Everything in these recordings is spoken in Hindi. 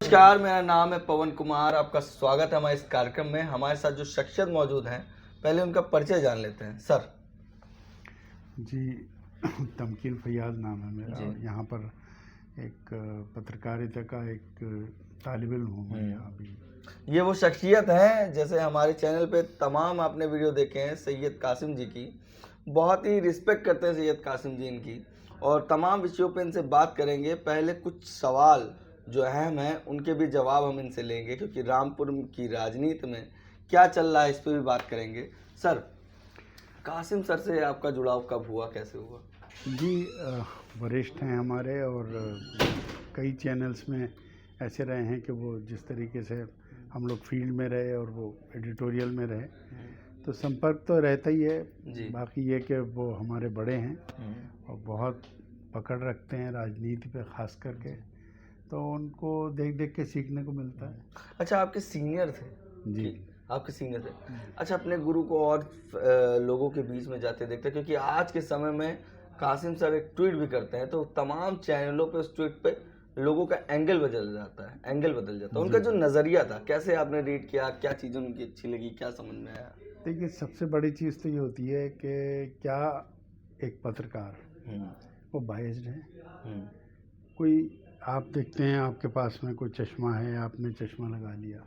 नमस्कार, मेरा नाम है पवन कुमार। आपका स्वागत है हमारे इस कार्यक्रम में। हमारे साथ जो शख्सियत मौजूद हैं, पहले उनका परिचय जान लेते हैं। सर जी, तमकीन फैयाज नाम है मेरा जी। और यहाँ पर एक पत्रकारिता का एक तालिब इल्म हूँ मैं यहाँ भी। ये वो शख्सियत हैं, जैसे हमारे चैनल पे तमाम आपने वीडियो देखे हैं सैयद कासिम जी की। बहुत ही रिस्पेक्ट करते हैं सैयद कासिम जी इनकी, और तमाम विषयों पे इनसे बात करेंगे। पहले कुछ सवाल जो अहम हैं उनके भी जवाब हम इनसे लेंगे, क्योंकि रामपुर की राजनीति में क्या चल रहा है इस पर भी बात करेंगे। सर, कासिम सर से आपका जुड़ाव कब हुआ, कैसे हुआ? जी, वरिष्ठ हैं हमारे और कई चैनल्स में ऐसे रहे हैं कि वो जिस तरीके से हम लोग फील्ड में रहे और वो एडिटोरियल में रहे, तो संपर्क तो रहता ही है जी। बाकी ये कि वो हमारे बड़े हैं और बहुत पकड़ रखते हैं राजनीति पे ख़ास करके, तो उनको देख देख के सीखने को मिलता है। अच्छा, आपके सीनियर थे? जी। आपके सीनियर थे। अच्छा, अपने गुरु को और लोगों के बीच में जाते देखते, क्योंकि आज के समय में कासिम सर एक ट्वीट भी करते हैं तो तमाम चैनलों पे उस ट्वीट पे लोगों का एंगल बदल जाता है। उनका जो नज़रिया था, कैसे आपने रीड किया, क्या चीज़ें उनकी अच्छी लगी, क्या समझ में आया? देखिए, सबसे बड़ी चीज़ तो ये होती है कि क्या एक पत्रकार वो बायस्ड है। कोई आप देखते हैं आपके पास में कोई चश्मा है, आपने चश्मा लगा लिया,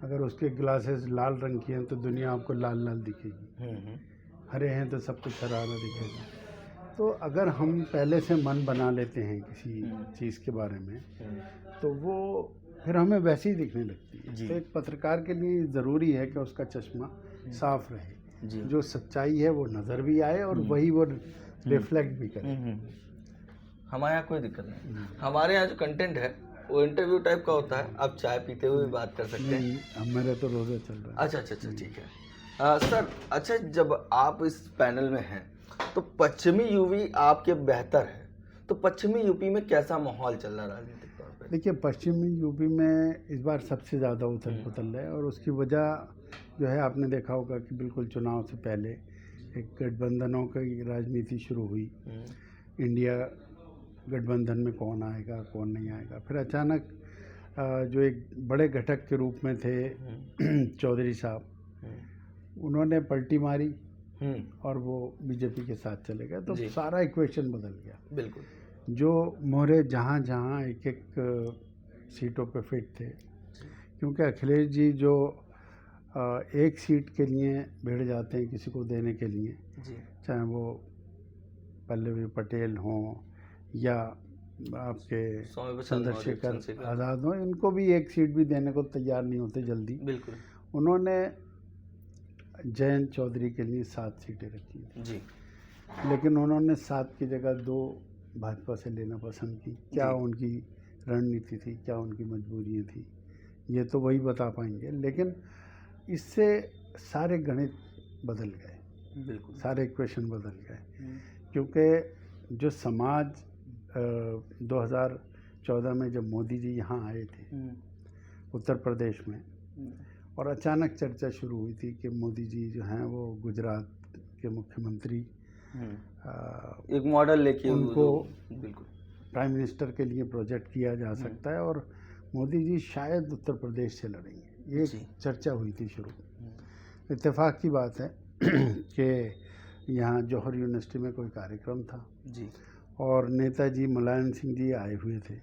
अगर उसके ग्लासेस लाल रंग की हैं तो दुनिया आपको लाल लाल दिखेगी, हरे हैं तो सब कुछ हरा हरा दिखेगा। तो अगर हम पहले से मन बना लेते हैं किसी चीज़ के बारे में, तो वो फिर हमें वैसे ही दिखने लगती है। तो एक पत्रकार के लिए ज़रूरी है कि उसका चश्मा साफ रहे, जो सच्चाई है वो नज़र भी आए और वही वो रिफ्लेक्ट भी करे। हमारे यहाँ कोई दिक्कत नहीं। हमारे यहाँ जो कंटेंट है वो इंटरव्यू टाइप का होता है, आप चाय पीते हुए भी बात कर सकते हैं। अब मेरा तो रोज़ा चल रहा है। अच्छा, ठीक है। सर, अच्छा, जब आप इस पैनल में हैं तो पश्चिमी यूपी आपके बेहतर है, तो पश्चिमी यूपी में कैसा माहौल चल रहा है राजनीतिक तौर पे? देखिए, पश्चिमी यूपी में इस बार सबसे ज़्यादा उथल पुथल है और उसकी वजह जो है आपने देखा होगा कि बिल्कुल चुनाव से पहले एक गठबंधनों की राजनीति शुरू हुई। इंडिया गठबंधन में कौन आएगा कौन नहीं आएगा, फिर अचानक जो एक बड़े घटक के रूप में थे चौधरी साहब, उन्होंने पलटी मारी और वो बीजेपी के साथ चले गए, तो सारा इक्वेशन बदल गया। बिल्कुल। जो मोहरे जहाँ जहाँ एक एक सीटों पे फिट थे, क्योंकि अखिलेश जी जो एक सीट के लिए भिड़ जाते हैं किसी को देने के लिए, चाहे वो पल्लवी पटेल हों या आपके चंद्रशेखर आज़ाद हों, इनको भी एक सीट भी देने को तैयार नहीं होते जल्दी। बिल्कुल। उन्होंने जयंत चौधरी के लिए 7 सीटें रखी जी, लेकिन उन्होंने 7 की जगह 2 भाजपा से लेना पसंद की। क्या उनकी रणनीति थी, क्या उनकी मजबूरियाँ थी, ये तो वही बता पाएंगे, लेकिन इससे सारे गणित बदल गए। बिल्कुल, सारे इक्वेशन बदल गए, क्योंकि जो समाज 2014 में जब मोदी जी यहाँ आए थे उत्तर प्रदेश में, और अचानक चर्चा शुरू हुई थी कि मोदी जी जो हैं वो गुजरात के मुख्यमंत्री, एक मॉडल लेके उनको बिल्कुल प्राइम मिनिस्टर के लिए प्रोजेक्ट किया जा सकता है और मोदी जी शायद उत्तर प्रदेश से लड़ेंगे, ये चर्चा हुई थी शुरू। इत्तेफाक की बात है कि यहाँ जौहर यूनिवर्सिटी में कोई कार्यक्रम था और नेताजी मुलायम सिंह जी आए हुए थे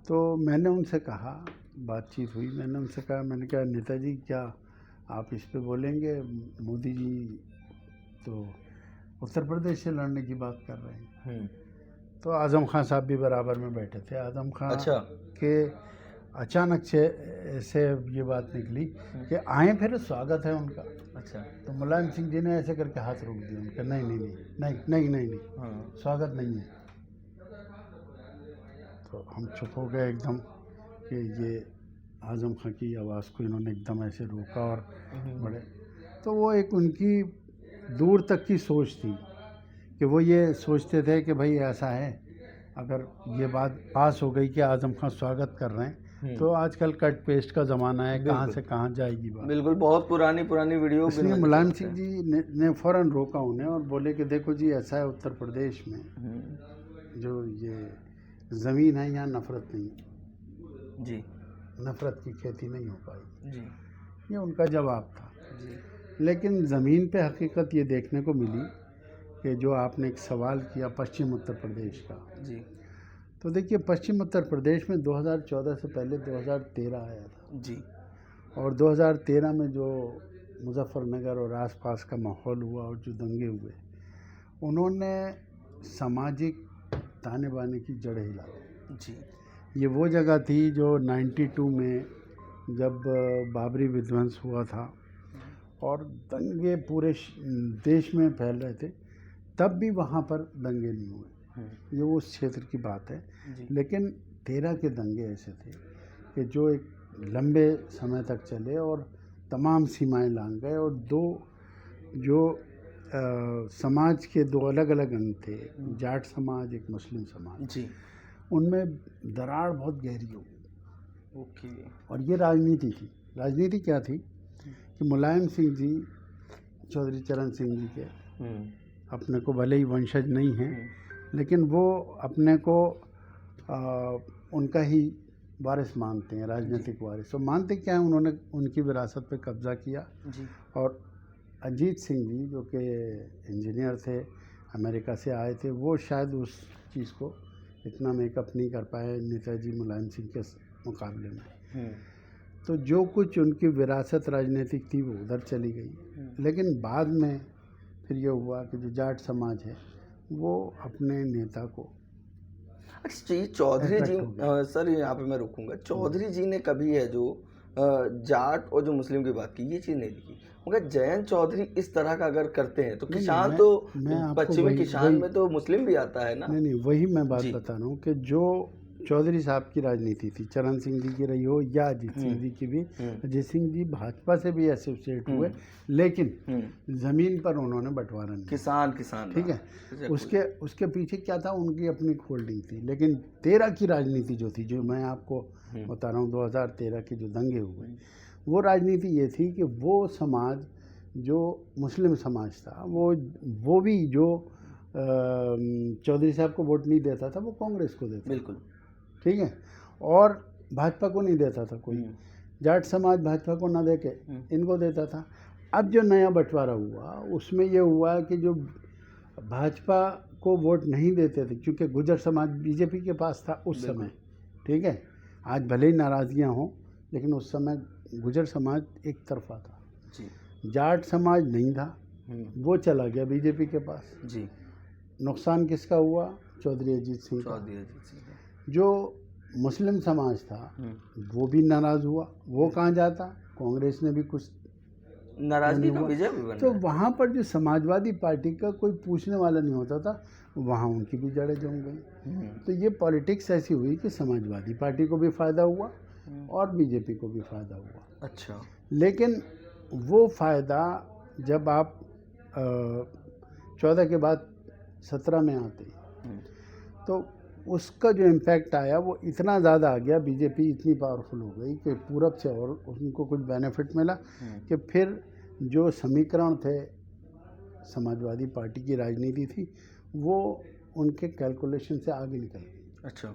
तो मैंने उनसे कहा, बातचीत हुई, मैंने उनसे कहा, मैंने कहा नेताजी क्या आप इस पे बोलेंगे, मोदी जी तो उत्तर प्रदेश से लड़ने की बात कर रहे हैं। तो आज़म खान साहब भी बराबर में बैठे थे। आज़म खान के अचानक से ऐसे ये बात निकली कि आए, फिर स्वागत है उनका। तो मुलायम सिंह जी ने ऐसे करके हाथ रोक दिया उनका, नहीं नहीं नहीं नहीं नहीं नहीं नहीं, स्वागत नहीं है। तो हम चुप हो गए एकदम कि ये आज़म खान की आवाज़ को इन्होंने एकदम ऐसे रोका और बड़े, तो वो एक उनकी दूर तक की सोच थी कि वो ये सोचते थे कि भाई ऐसा है, अगर ये बात पास हो गई कि आज़म खान स्वागत कर रहे हैं, तो आजकल कट पेस्ट का ज़माना है, कहाँ से कहाँ जाएगी बात। बिल्कुल, बहुत पुरानी वीडियो। इसलिए मुलायम सिंह जी ने फ़ौरन रोका उन्हें और बोले कि देखो जी, ऐसा है उत्तर प्रदेश में जो ये ज़मीन है, यहाँ नफ़रत नहीं, जी नफरत की खेती नहीं हो पाई। जी ये उनका जवाब था। जी लेकिन ज़मीन पे हकीकत ये देखने को मिली कि जो आपने एक सवाल किया पश्चिम उत्तर प्रदेश का, जी तो देखिए पश्चिम उत्तर प्रदेश में 2014 से पहले 2013 आया था, जी और 2013 में जो मुजफ्फरनगर और आसपास का माहौल हुआ और जो दंगे हुए, उन्होंने सामाजिक ताने बाने की जड़ हिला दी। जी ये वो जगह थी जो 92 में जब बाबरी विध्वंस हुआ था और दंगे पूरे देश में फैल रहे थे, तब भी वहाँ पर दंगे नहीं हुए। ये उस क्षेत्र की बात है। जी लेकिन 13 के दंगे ऐसे थे कि जो एक लंबे समय तक चले और तमाम सीमाएं लांघ गए, और दो जो समाज के दो अलग अलग अंग थे, जाट समाज एक मुस्लिम समाज, जी उनमें दरार बहुत गहरी हो गई। ओके और ये राजनीति थी। राजनीति क्या थी कि मुलायम सिंह जी, चौधरी चरण सिंह जी के अपने को भले ही वंशज नहीं हैं, लेकिन वो अपने को उनका ही वारिस मानते हैं, राजनीतिक वारिस। तो मानते क्या है, उन्होंने उनकी विरासत पे कब्जा किया। जी और अजीत सिंह जी जो कि इंजीनियर थे, अमेरिका से आए थे, वो शायद उस चीज़ को इतना मेकअप नहीं कर पाए नेताजी मुलायम सिंह के मुकाबले में। तो जो कुछ उनकी विरासत राजनीतिक थी वो उधर चली गई। लेकिन बाद में फिर ये हुआ कि जो जाट समाज है वो अपने नेता को, अच्छा ये चौधरी जी, Attract हो सर यहाँ पे मैं रुकूंगा। चौधरी जी ने कभी है जो जाट और जो मुस्लिम की बात की, ये चीज़ नहीं लिखी। मगर जयंत चौधरी इस तरह का अगर करते हैं तो नहीं, किसान मैं- तो मैं आपको पश्चिमी किसान वही- में तो मुस्लिम भी आता है ना। नहीं, वही मैं बात जी। बता रहा हूँ कि जो चौधरी साहब की राजनीति थी, चरण सिंह जी की रही हो या अजीत सिंह जी की भी, अजीत सिंह जी भाजपा से भी एसोसिएट हुए, लेकिन ज़मीन पर उन्होंने बंटवारा नहीं। किसान ठीक है, उसके पीछे क्या था, उनकी अपनी होल्डिंग थी। लेकिन 13 की राजनीति जो थी, जो मैं आपको बता रहा हूँ, 2013 के जो दंगे हुए, वो राजनीति ये थी कि वो समाज जो मुस्लिम समाज था, वो भी जो चौधरी साहब को वोट नहीं देता था, वो कांग्रेस को देता। बिल्कुल ठीक है, और भाजपा को नहीं देता था कोई। जाट समाज भाजपा को ना देके इनको देता था। अब जो नया बंटवारा हुआ उसमें ये हुआ कि जो भाजपा को वोट नहीं देते थे, क्योंकि गुजर समाज बीजेपी के पास था उस समय। ठीक है, आज भले ही नाराज़गियाँ हों, लेकिन उस समय गुजर समाज एक तरफा था जी जाट समाज नहीं था, वो चला गया बीजेपी के पास। जी नुकसान किसका हुआ? चौधरी अजीत सिंह का। चौधरी अजीत सिंह का। जो मुस्लिम समाज था वो भी नाराज़ हुआ, वो कहाँ जाता? कांग्रेस ने भी कुछ नाराजगी का विजय भी बन तो रहा है। वहाँ पर जो समाजवादी पार्टी का कोई पूछने वाला नहीं होता था, वहाँ उनकी भी जड़ें जम गई। तो ये पॉलिटिक्स ऐसी हुई कि समाजवादी पार्टी को भी फ़ायदा हुआ और बीजेपी को भी फ़ायदा हुआ। अच्छा लेकिन वो फ़ायदा जब आप 14 के बाद 17 में आते तो उसका जो इम्पैक्ट आया वो इतना ज़्यादा आ गया, बीजेपी इतनी पावरफुल हो गई कि पूरब से और उनको कुछ बेनिफिट मिला कि फिर जो समीकरण थे, समाजवादी पार्टी की राजनीति थी, वो उनके कैलकुलेशन से आगे निकल गई। अच्छा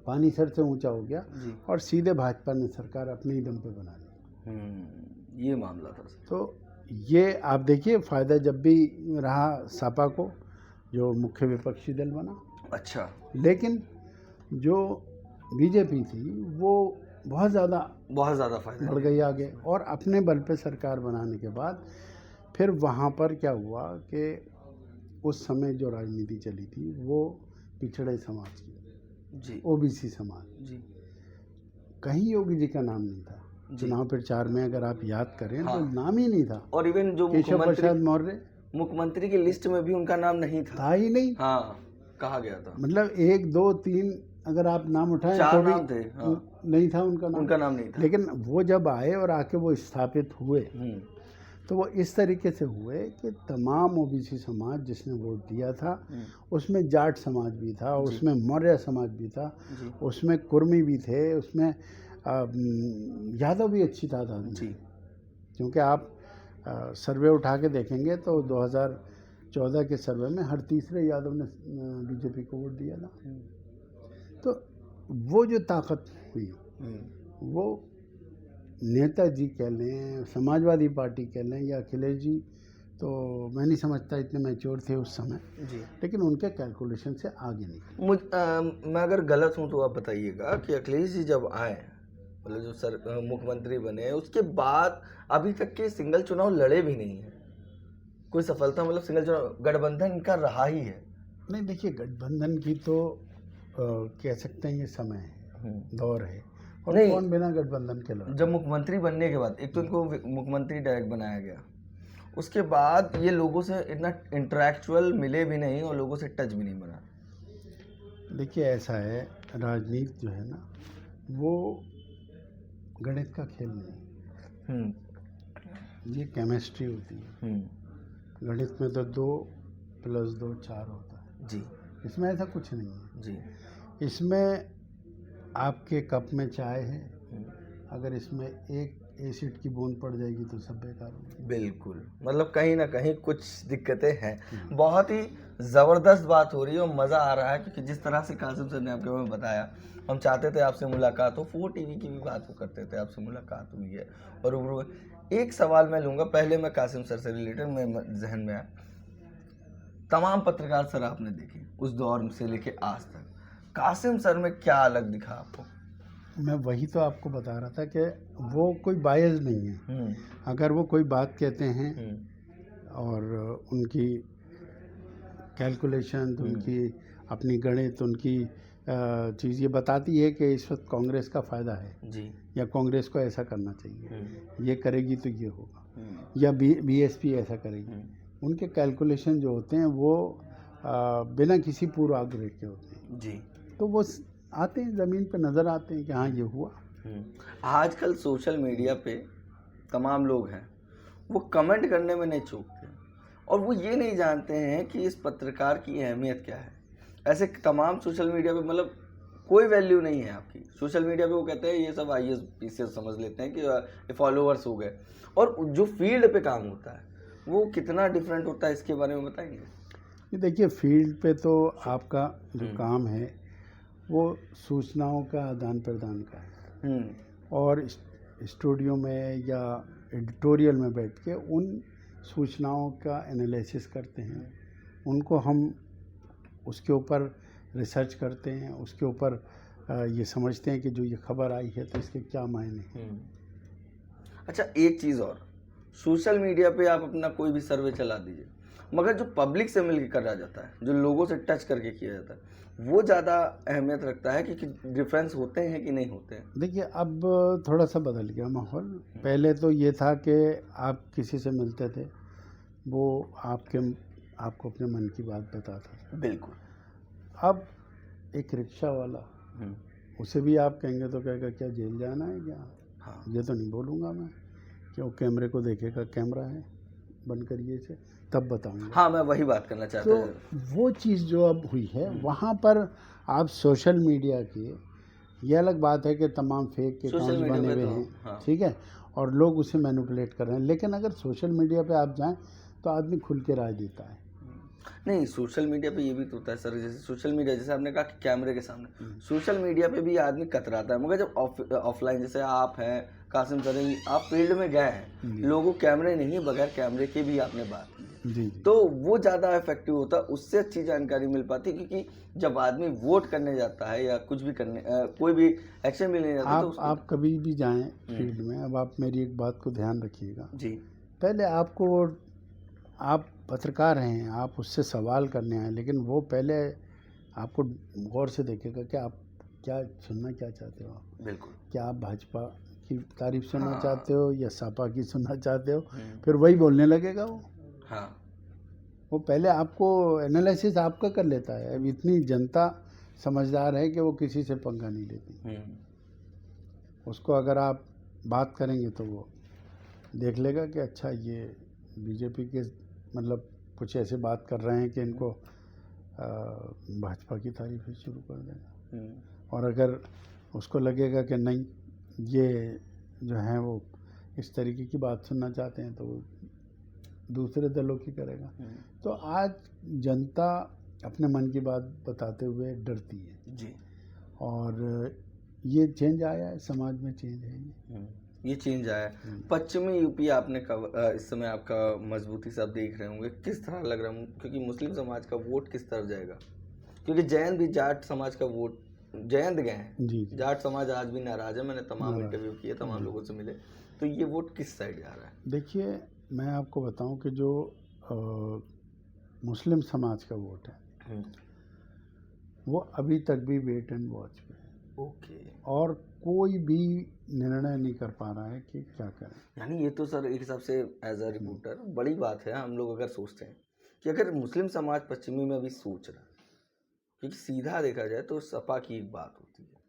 पानी सर से ऊंचा हो गया जी और सीधे भाजपा ने सरकार अपने ही दम पे बना ली। ये मामला था। तो ये आप देखिए, फ़ायदा जब भी रहा सपा को, जो मुख्य विपक्षी दल बना। अच्छा लेकिन जो बीजेपी थी वो बहुत ज़्यादा फायदा बढ़ गई आगे, और अपने बल पे सरकार बनाने के बाद फिर वहाँ पर क्या हुआ कि उस समय जो राजनीति चली थी वो पिछड़े समाज की, जी ओबीसी समाज, जी कहीं योगी जी का नाम नहीं था। चुनाव प्रचार में अगर आप याद करें तो नाम ही नहीं था। और इवन जो केशव प्रसाद मौर्य मुख्यमंत्री की लिस्ट में भी उनका नाम नहीं था ही नहीं। हाँ, कहा गया था। मतलब 1 2 3 अगर आप नाम उठाएं 4 तो भी नाम थे। नहीं था उनका नाम नहीं था। लेकिन वो जब आए और आके वो स्थापित हुए तो वो इस तरीके से हुए कि तमाम ओबीसी समाज जिसने वोट दिया था, उसमें जाट समाज भी था, उसमें मौर्य समाज भी था, उसमें कुर्मी भी थे, उसमें यादव भी अच्छी तादाद में। क्योंकि आप सर्वे उठा के देखेंगे तो 2014 के सर्वे में हर तीसरे यादव ने बीजेपी को वोट दिया था। तो वो जो ताकत हुई वो नेताजी कह लें, समाजवादी पार्टी कह लें या अखिलेश जी, तो मैं नहीं समझता इतने मैच्योर थे उस समय जी। लेकिन उनके कैलकुलेशन से आगे निकले। मैं अगर गलत हूँ तो आप बताइएगा कि अखिलेश जी जब आए, मतलब जो मुख्यमंत्री बने, उसके बाद अभी तक के सिंगल चुनाव लड़े भी नहीं है, कोई सफलता, मतलब सिंगल चुनाव गठबंधन इनका रहा ही है। नहीं, देखिए गठबंधन की तो कह सकते हैं ये समय है, दौर है, और नहीं, कौन बिना गठबंधन के लड़ा। जब मुख्यमंत्री बनने के बाद, एक तो इनको मुख्यमंत्री डायरेक्ट बनाया गया, उसके बाद ये लोगों से इतना इंटरेक्चुअल मिले भी नहीं और लोगों से टच भी नहीं बना। देखिए ऐसा है, राजनीति जो है ना वो गणित का खेल नहीं, ये केमिस्ट्री होती है। गणित में तो 2 + 2 4 होता है जी। इसमें ऐसा कुछ नहीं है जी। इसमें आपके कप में चाय है, अगर इसमें एक एसिड की बूंद पड़ जाएगी तो सब बेकार होगी। बिल्कुल, मतलब कहीं ना कहीं कुछ दिक्कतें हैं। बहुत ही ज़बरदस्त बात हो रही है और मज़ा आ रहा है, क्योंकि जिस तरह से कासिम सर ने आपके बारे में बताया, हम चाहते थे आपसे मुलाकात हो, 4 टीवी की भी बात वो करते थे, आपसे मुलाकात हुई है और रूबरू। एक सवाल मैं लूँगा, पहले मैं कासिम सर से रिलेटेड मेरे जहन में आया, तमाम पत्रकार सर आपने देखे उस दौर से लेके आज तक, कासिम सर में क्या अलग दिखा आपको? मैं वही तो आपको बता रहा था कि वो कोई बायस नहीं है। अगर वो कोई बात कहते हैं और उनकी कैलकुलेशन, उनकी अपनी गणित, उनकी चीज़ ये बताती है कि इस वक्त कांग्रेस का फ़ायदा है जी। या कांग्रेस को ऐसा करना चाहिए, ये करेगी तो ये होगा, या बीएसपी ऐसा करेगी, उनके कैलकुलेशन जो होते हैं वो बिना किसी पूर्वाग्रह के होते हैं जी। तो वो आते हैं ज़मीन पे, नज़र आते हैं कि हाँ ये हुआ। आजकल सोशल मीडिया पे तमाम लोग हैं, वो कमेंट करने में नहीं चूकते और वो ये नहीं जानते हैं कि इस पत्रकार की अहमियत क्या है। ऐसे तमाम सोशल मीडिया पे, मतलब कोई वैल्यू नहीं है आपकी सोशल मीडिया पे। वो कहते हैं ये सब IAS PCS समझ लेते हैं कि ये फॉलोअर्स हो गए, और जो फील्ड पे काम होता है वो कितना डिफरेंट होता है, इसके बारे में बताएंगे? ये देखिए, फील्ड पे तो आपका जो काम है वो सूचनाओं का आदान प्रदान का है, और स्टूडियो में या एडिटोरियल में बैठ के उन सूचनाओं का एनालिसिस करते हैं, उनको हम उसके ऊपर रिसर्च करते हैं, उसके ऊपर ये समझते हैं कि जो ये खबर आई है तो इसके क्या मायने हैं। अच्छा, एक चीज़ और, सोशल मीडिया पे आप अपना कोई भी सर्वे चला दीजिए, मगर जो पब्लिक से मिलकर करा जाता है, जो लोगों से टच करके किया जाता है, वो ज़्यादा अहमियत रखता है कि डिफरेंस होते हैं कि नहीं होते हैं? देखिए, अब थोड़ा सा बदल गया माहौल। पहले तो ये था कि आप किसी से मिलते थे, वो आपको अपने मन की बात बताता था। बिल्कुल। अब एक रिक्शा वाला, उसे भी आप कहेंगे तो कहेगा क्या जेल जाना है क्या? हाँ। ये तो नहीं बोलूँगा मैं, क्यों कैमरे को देखेगा, कैमरा है, बंद करिए इसे, तब बताऊँगा। हाँ, मैं वही बात करना चाहता तो हूँ। वो चीज़ जो अब हुई है, वहाँ पर आप सोशल मीडिया की, ये अलग बात है कि तमाम फेक के सोशल अकाउंट्स मीडिया बने पे हुए तो हैं, हाँ। ठीक है, और लोग उसे मैनिपुलेट कर रहे हैं, लेकिन अगर सोशल मीडिया पे आप जाएं तो आदमी खुल के राय देता है। नहीं, सोशल मीडिया पे ये भी तो होता है सर, जैसे सोशल मीडिया, जैसे आपने कहा कि कैमरे के सामने, सोशल मीडिया पे भी आदमी कतराता है, मगर जब ऑफलाइन, जैसे आप हैं कासिम सर, आप फील्ड में गए हैं, लोगों कैमरे नहीं, बगैर कैमरे के भी आपने बात की, जी। तो वो ज़्यादा इफेक्टिव होता है, उससे अच्छी जानकारी मिल पाती है, क्योंकि जब आदमी वोट करने जाता है या कुछ भी करने कोई भी एक्शन भी लेने जाता है, तो आप कभी भी जाएं फील्ड में, अब आप मेरी एक बात को ध्यान रखिएगा जी। पहले आप पत्रकार हैं, आप उससे सवाल करने आए, लेकिन वो पहले आपको गौर से देखेगा कि आप क्या सुनना क्या चाहते हो। आप बिल्कुल। क्या आप भाजपा की तारीफ सुनना हाँ। चाहते हो या सपा की सुनना चाहते हो, फिर वही बोलने लगेगा वो। हाँ। वो पहले आपको एनालिसिस आपका कर लेता है। अब इतनी जनता समझदार है कि वो किसी से पंगा नहीं लेती। उसको अगर आप बात करेंगे तो वो देख लेगा कि अच्छा ये बीजेपी के मतलब कुछ ऐसे बात कर रहे हैं कि इनको भाजपा की तारीफ ही शुरू कर देगा। और अगर उसको लगेगा कि नहीं ये जो है वो इस तरीके की बात सुनना चाहते हैं तो वो दूसरे दलों की करेगा। तो आज जनता अपने मन की बात बताते हुए डरती है जी। और ये चेंज आया है, समाज में चेंज है ये। ये चेंज आया है। पश्चिमी यूपी आपने इस समय आपका मजबूती से आप देख रहे होंगे, किस तरह लग रहा है, क्योंकि मुस्लिम समाज का वोट किस तरफ जाएगा, क्योंकि जैन भी जाट समाज का वोट जैन गए हैं। जी जाट समाज आज भी नाराज है, मैंने तमाम इंटरव्यू किए, तमाम लोगों से मिले, तो ये वोट किस साइड जा रहा है? देखिए, मैं आपको बताऊं कि जो मुस्लिम समाज का वोट है वो अभी तक भी वेट एंड वॉच पे है। ओके। और कोई भी निर्णय नहीं कर पा रहा है कि क्या करें। यानी ये तो सर एक हिसाब से एज अ रिपोर्टर बड़ी बात है। हम लोग अगर सोचते हैं कि अगर मुस्लिम समाज पश्चिमी में अभी सोच रहा है, क्योंकि सीधा देखा जाए तो सपा की एक बात होती है,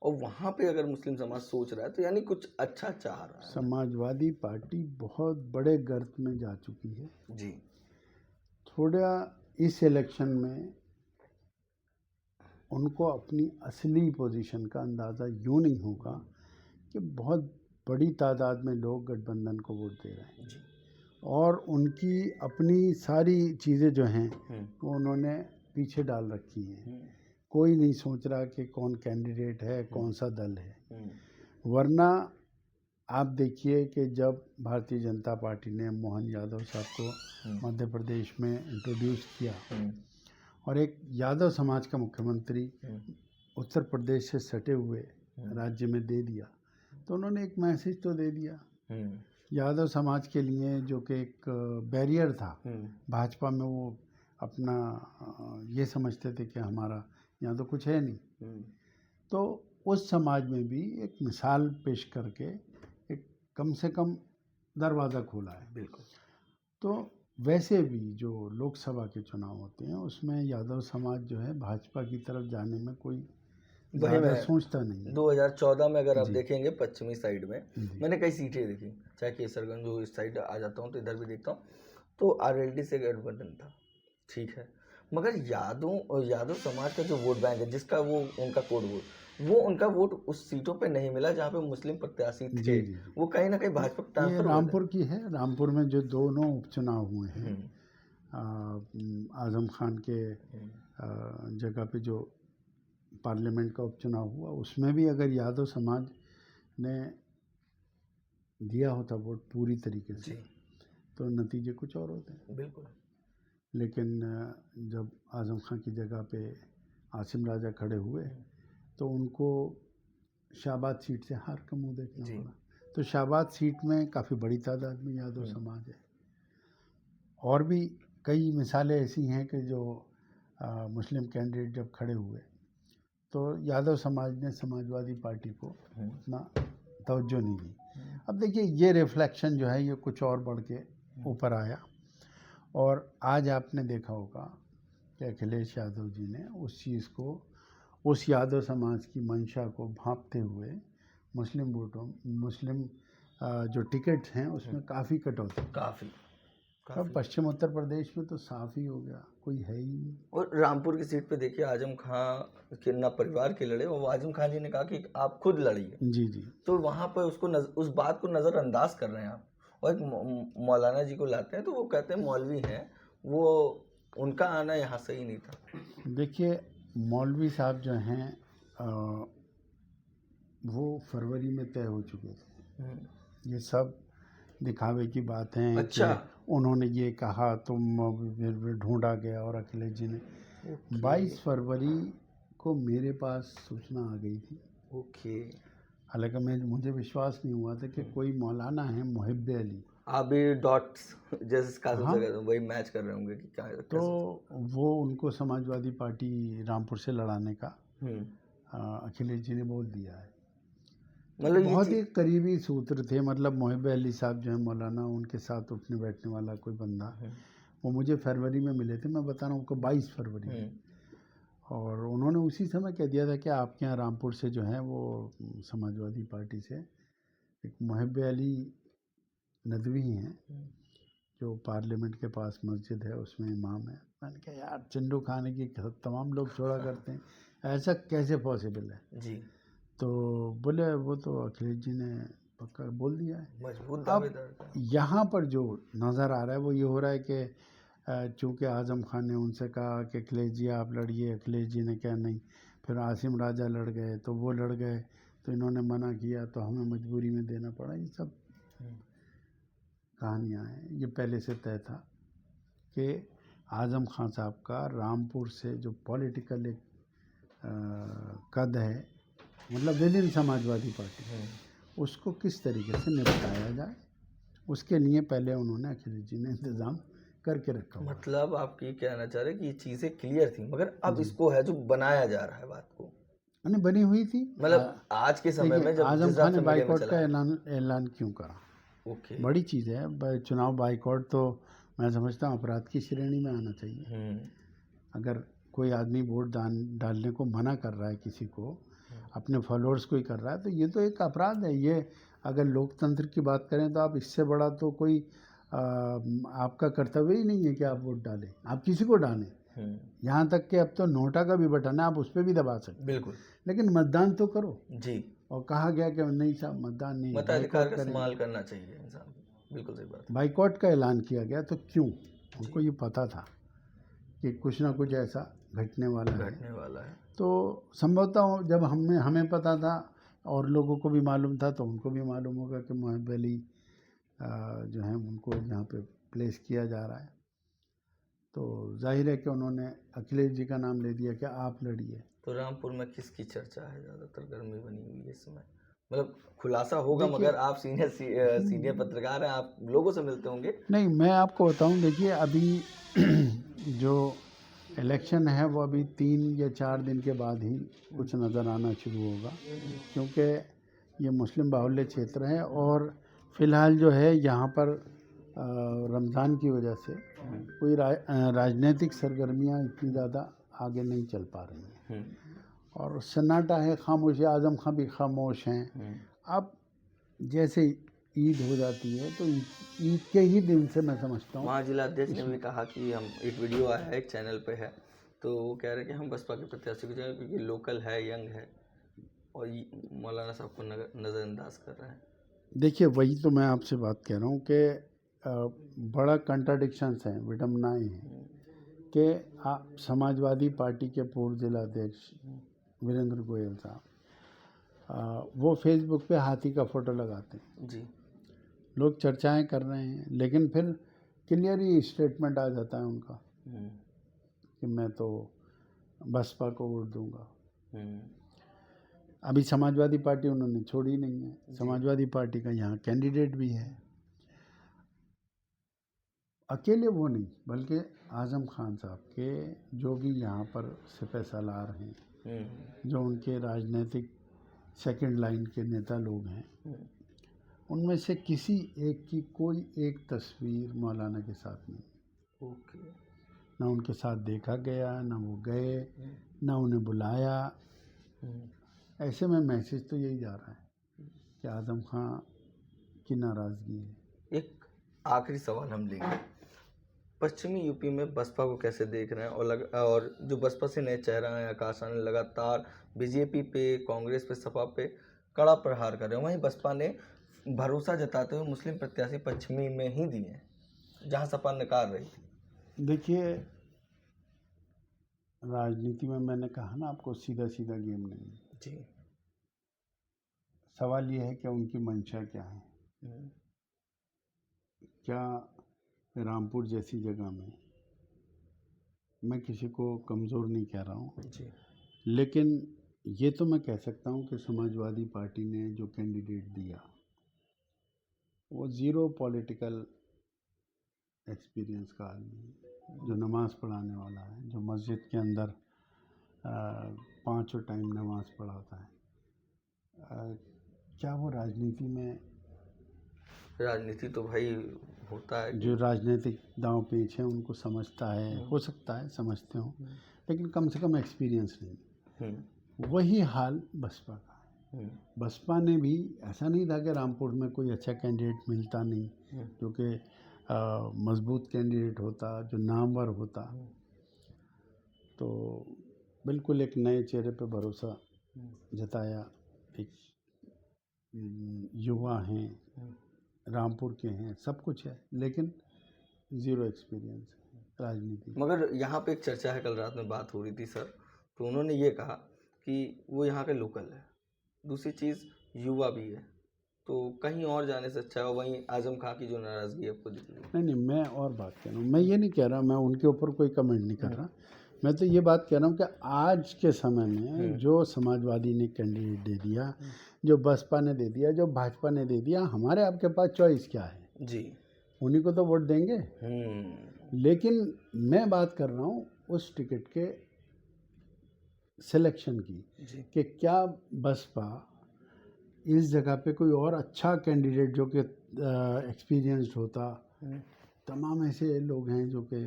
और वहाँ पे अगर मुस्लिम समाज सोच रहा है तो यानी कुछ अच्छा चाह रहा है। समाजवादी पार्टी बहुत बड़े गर्त में जा चुकी है जी। थोड़ा इस इलेक्शन में उनको अपनी असली पोजीशन का अंदाज़ा यूँ नहीं होगा कि बहुत बड़ी तादाद में लोग गठबंधन को वोट दे रहे हैं जी। और उनकी अपनी सारी चीज़ें जो हैं वो उन्होंने पीछे डाल रखी हैं। कोई नहीं सोच रहा कि कौन कैंडिडेट है, कौन सा दल है। वरना आप देखिए कि जब भारतीय जनता पार्टी ने मोहन यादव साहब को मध्य प्रदेश में इंट्रोड्यूस किया और एक यादव समाज का मुख्यमंत्री उत्तर प्रदेश से सटे हुए राज्य में दे दिया, तो उन्होंने एक मैसेज तो दे दिया यादव समाज के लिए, जो कि एक बैरियर था भाजपा में। वो अपना ये समझते थे कि हमारा यहाँ तो कुछ है नहीं, तो उस समाज में भी एक मिसाल पेश करके एक कम से कम दरवाज़ा खोला है। बिल्कुल। तो वैसे भी जो लोकसभा के चुनाव होते हैं उसमें यादव समाज जो है भाजपा की तरफ जाने में कोई ज़्यादा सोचता नहीं है। 2014 में अगर आप देखेंगे पश्चिमी साइड में मैंने कई सीटें देखी, चाहे केसरगंज हो, इस साइड आ जाता हूँ तो इधर भी देखता हूँ, तो आरएलडी से गठबंधन था, ठीक है, मगर यादव समाज का जो वोट बैंक है, जिसका वो उनका कोड वोट, वो उनका वोट उस सीटों पे नहीं मिला जहाँ पे मुस्लिम प्रत्याशी थे। वो कहीं ना कहीं भाजपा ट्रांसफर। रामपुर की है, रामपुर में जो दोनों उपचुनाव हुए हैं आजम खान के जगह पे जो पार्लियामेंट का उपचुनाव हुआ, उसमें भी अगर यादव समाज ने दिया होता वोट पूरी तरीके से तो नतीजे कुछ और होते हैं। बिल्कुल। लेकिन जब आजम खान की जगह पे आसिम राजा खड़े हुए तो उनको शाहबाद सीट से हार का मुंह देखना पड़ा। तो शाहबाद सीट में काफ़ी बड़ी तादाद में यादव समाज है। और भी कई मिसालें ऐसी हैं कि जो मुस्लिम कैंडिडेट जब खड़े हुए तो यादव समाज ने समाजवादी पार्टी को उतना तवज्जो नहीं दी। अब देखिए, ये रिफ्लेक्शन जो है ये कुछ और बढ़ के ऊपर आया, और आज आपने देखा होगा कि अखिलेश यादव जी ने उस चीज़ को, उस यादव समाज की मंशा को भांपते हुए मुस्लिम जो टिकट्स हैं उसमें काफ़ी कटौती। काफ़ी। अब पश्चिम उत्तर प्रदेश में तो साफ ही हो गया, कोई है ही नहीं। और रामपुर की सीट पे देखिए आजम खां के ना परिवार के लड़े, और आजम खान जी ने कहा कि आप खुद लड़िए। जी। तो वहाँ पर उसको उस बात को नज़रअंदाज कर रहे हैं आप, और एक मौलाना जी को लाते हैं तो वो कहते हैं मौलवी हैं, वो उनका आना यहाँ सही नहीं था। देखिए, मौलवी साहब जो हैं वो फरवरी में तय हो चुके थे। ये सब दिखावे की बात है। अच्छा। कि उन्होंने ये कहा तो फिर ढूंढा गया, और अखिलेश जी ने 22 फरवरी को मेरे पास सूचना आ गई थी। ओके। हालांकि मुझे विश्वास नहीं हुआ था कि कोई मौलाना है मुहिब्बे अली। आप भी डॉट्स जैसे कासिम से वही मैच कर रहे होंगे कि क्या। तो वो उनको समाजवादी पार्टी रामपुर से लड़ाने का अखिलेश जी ने बोल दिया है। मतलब बहुत ही करीबी सूत्र थे। मतलब मुहिब्बे अली साहब जो है मौलाना, उनके साथ उठने बैठने वाला कोई बंदा, वो मुझे फरवरी में मिले थे। मैं बता रहा हूँ उनको 22 फरवरी में, और उन्होंने उसी समय कह दिया था कि आपके यहाँ रामपुर से जो है वो समाजवादी पार्टी से एक मुहिब्बे अली नदवी हैं जो पार्लियामेंट के पास मस्जिद है उसमें इमाम है। मैंने कहा यार, चंडू खाने की तमाम लोग छोड़ा करते हैं, ऐसा कैसे पॉसिबल है जी। तो बोले वो तो अखिलेश जी ने पक्का बोल दिया है। मजबूत अब यहाँ पर जो नज़र आ रहा है वो ये हो रहा है कि चूँकि आज़म खान ने उनसे कहा कि अखिलेश जी आप लड़िए, अखिलेश जी ने कहा नहीं, फिर आसिम राजा लड़ गए तो वो लड़ गए, तो इन्होंने मना किया तो हमें मजबूरी में देना पड़ा। ये सब कहानियाँ हैं। ये पहले से तय था कि आज़म खान साहब का रामपुर से जो पॉलिटिकल एक कद है, मतलब विद इन समाजवादी पार्टी, उसको किस तरीके से निपटाया जाए, उसके लिए पहले उन्होंने अखिलेश जी ने इंतज़ाम करके रखा हुआ। मतलब आप ये कहना चाह रहे हैं कि ये चीज़ें क्लियर थी, मगर अब इसको है जो बनाया जा रहा है बात को, नहीं बनी हुई थी। मतलब आज के समय में जब आजम जिस खान हिसाब ने से मीडिया में बाइकआउट चला का है। ऐलान क्यों करा? ओके। बड़ी चीज़ है। चुनाव बाइकआउट तो मैं समझता हूँ अपराध की श्रेणी में आना चाहिए। अगर कोई आदमी वोट डालने को मना कर रहा है किसी को, अपने फॉलोअर्स को ही कर रहा है, तो ये तो एक अपराध है। ये अगर लोकतंत्र की बात करें तो आप इससे बड़ा तो कोई आपका कर्तव्य ही नहीं है कि आप वोट डालें, आप किसी को डालें। यहाँ तक कि अब तो नोटा का भी बटन है, आप उस पर भी दबा सकते हैं। बिल्कुल। लेकिन मतदान तो करो जी। और कहा गया कि नहीं साहब मतदान नहीं, मताधिकार का इस्तेमाल करना चाहिए इंसान को। बिल्कुल सही बात है। बाइकआउट का ऐलान किया गया तो क्यों? उनको ये पता था कि कुछ ना कुछ ऐसा घटने वाला है। तो संभवतः जब हमें पता था और लोगों को भी मालूम था, तो उनको भी मालूम होगा कि मोहब्बत अली जो है उनको यहाँ पे प्लेस किया जा रहा है। तो जाहिर है कि उन्होंने अखिलेश जी का नाम ले दिया कि आप लड़िए। तो रामपुर में किसकी चर्चा है ज़्यादातर गर्मी बनी हुई है इस समय? मतलब खुलासा होगा, मगर आप सीनियर पत्रकार हैं, आप लोगों से मिलते होंगे। नहीं, मैं आपको बताऊं, देखिए अभी जो इलेक्शन है वो अभी 3 या 4 दिन के बाद ही कुछ नज़र आना शुरू होगा, क्योंकि ये मुस्लिम बाहुल्य क्षेत्र है और फ़िलहाल जो है यहाँ पर रमज़ान की वजह से कोई राजनीतिक सरगर्मियाँ इतनी ज़्यादा आगे नहीं चल पा रही हैं और सन्नाटा है, खामोशी। आज़म खान भी खामोश हैं। अब जैसे ईद हो जाती है तो ईद के ही दिन से मैं समझता हूँ। वहाँ जिला अध्यक्ष ने भी कहा कि हम एक वीडियो आया है, एक चैनल पे है, तो वो कह रहे हैं कि हम बसपा के प्रत्याशी को जाएंगे क्योंकि लोकल है, यंग है, और मौलाना साहब को नज़रअंदाज कर रहे हैं। देखिए वही तो मैं आपसे बात कह रहा हूँ कि बड़ा कंट्राडिक्शंस हैं, विडम्बनाएँ हैं कि समाजवादी पार्टी के पूर्व जिला अध्यक्ष वीरेंद्र गोयल साहब वो फेसबुक पे हाथी का फ़ोटो लगाते हैं जी। लोग चर्चाएं कर रहे हैं, लेकिन फिर क्लियर ही स्टेटमेंट आ जाता है उनका कि मैं तो बसपा को वोट दूंगा। अभी समाजवादी पार्टी उन्होंने छोड़ी नहीं है। समाजवादी पार्टी का यहाँ कैंडिडेट भी है। अकेले वो नहीं, बल्कि आज़म खान साहब के जो भी यहाँ पर सिपह सालार हैं, जो उनके राजनीतिक सेकंड लाइन के नेता लोग हैं, उनमें से किसी एक की कोई एक तस्वीर मौलाना के साथ नहीं। ओके। ना उनके साथ देखा गया, ना वो गए, ना उन्हें बुलाया। ऐसे में मैसेज तो यही जा रहा है कि आज़म खान की नाराज़गी है। एक आखिरी सवाल हम लेंगे, पश्चिमी यूपी में बसपा को कैसे देख रहे हैं? और जो बसपा से नए चेहरा हैं आकाश आनंद, लगातार बीजेपी पे, कांग्रेस पे, सपा पे कड़ा प्रहार कर रहे हैं। वहीं बसपा ने भरोसा जताते हुए मुस्लिम प्रत्याशी पश्चिमी में ही दिए हैं जहां सपा नकार रही थी। देखिए राजनीति में मैंने कहा ना आपको, सीधा सीधा गेम नहीं जी। सवाल ये है कि उनकी मंशा क्या है। क्या रामपुर जैसी जगह में, मैं किसी को कमज़ोर नहीं कह रहा हूँ जी, लेकिन ये तो मैं कह सकता हूँ कि समाजवादी पार्टी ने जो कैंडिडेट दिया वो ज़ीरो पॉलिटिकल एक्सपीरियंस का आदमी है, जो नमाज़ पढ़ाने वाला है, जो मस्जिद के अंदर 5 टाइम नमाज़ पढ़ाता है। क्या वो राजनीति में, राजनीति तो भाई होता है जो राजनीतिक दांव पेच है उनको समझता है? हो सकता है समझते हो, लेकिन कम से कम एक्सपीरियंस नहीं। वही हाल बसपा का है। बसपा ने भी ऐसा नहीं था कि रामपुर में कोई अच्छा कैंडिडेट मिलता नहीं, क्योंकि मजबूत कैंडिडेट होता, जो नामवर होता, तो बिल्कुल एक नए चेहरे पे भरोसा जताया। एक युवा हैं, रामपुर के हैं, सब कुछ है, लेकिन ज़ीरो एक्सपीरियंस राजनीति। मगर यहाँ पे एक चर्चा है, कल रात में बात हो रही थी सर, तो उन्होंने ये कहा कि वो यहाँ के लोकल है, दूसरी चीज़ युवा भी है, तो कहीं और जाने से अच्छा है। वहीं आजम खां की जो नाराज़गी आपको दिख रही है। नहीं, मैं और बात कर रहा हूँ, मैं ये नहीं कह रहा, मैं उनके ऊपर कोई कमेंट नहीं कर रहा, मैं तो ये बात कह रहा हूँ कि आज के समय में जो समाजवादी ने कैंडिडेट दे दिया, जो बसपा ने दे दिया, जो भाजपा ने दे दिया, हमारे आपके पास चॉइस क्या है? जी। उन्हीं को तो वोट देंगे। लेकिन मैं बात कर रहा हूँ उस टिकट के सिलेक्शन की, कि क्या बसपा इस जगह पे कोई और अच्छा कैंडिडेट जो कि एक्सपीरियंस्ड होता, तमाम ऐसे लोग हैं जो कि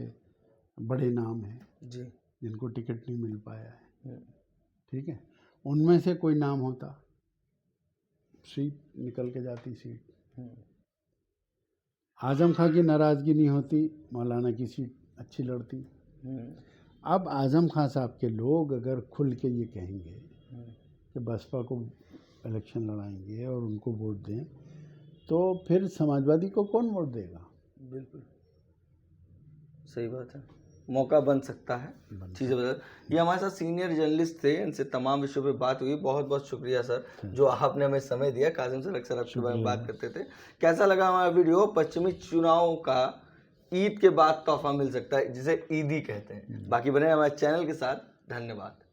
बड़े नाम हैं जी, जिनको टिकट नहीं मिल पाया है, ठीक है, उनमें से कोई नाम होता, सीट निकल के जाती सीट। आजम खां की नाराज़गी नहीं होती, मौलाना की सीट अच्छी लड़ती। अब आजम खां साहब के लोग अगर खुल के ये कहेंगे कि बसपा को इलेक्शन लड़ाएंगे और उनको वोट दें, तो फिर समाजवादी को कौन वोट देगा? बिल्कुल सही बात है, मौका बन सकता है, चीज़ें बदल। ये हमारे साथ सीनियर जर्नलिस्ट थे, इनसे तमाम विषयों पे बात हुई। बहुत बहुत शुक्रिया सर, जो आपने हमें समय दिया। कासिम सर अक्सर आपके बारे में बात करते थे। कैसा लगा हमारा वीडियो? पश्चिमी चुनाव का ईद के बाद तोहफा मिल सकता है, जिसे ईदी कहते हैं। बाकी बने हमारे चैनल के साथ। धन्यवाद।